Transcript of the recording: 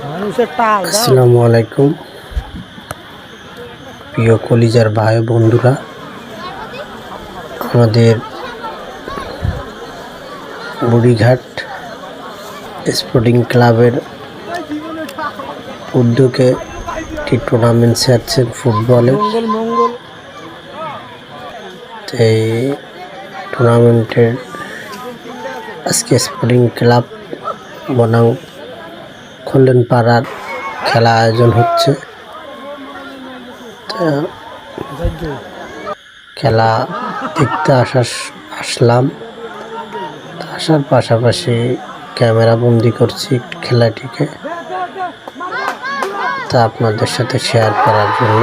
আসসালামু আলাইকুম প্রিয় কলিজার ভাই বন্ধুরা, আমাদের বুড়িঘাট স্পোর্টিং ক্লাবের উদ্যোগে একটি টুর্নামেন্ট ছাড়ছেন ফুটবলের। এই টুর্নামেন্টের আজকে স্পোর্টিং ক্লাব বনাম কল্যাণপাড়ার খেলা আয়োজন হচ্ছে। খেলা দেখতে আসলাম, আসার পাশাপাশি ক্যামেরা বন্দি করছি খেলাটিকে, তা আপনাদের সাথে শেয়ার করার জন্য।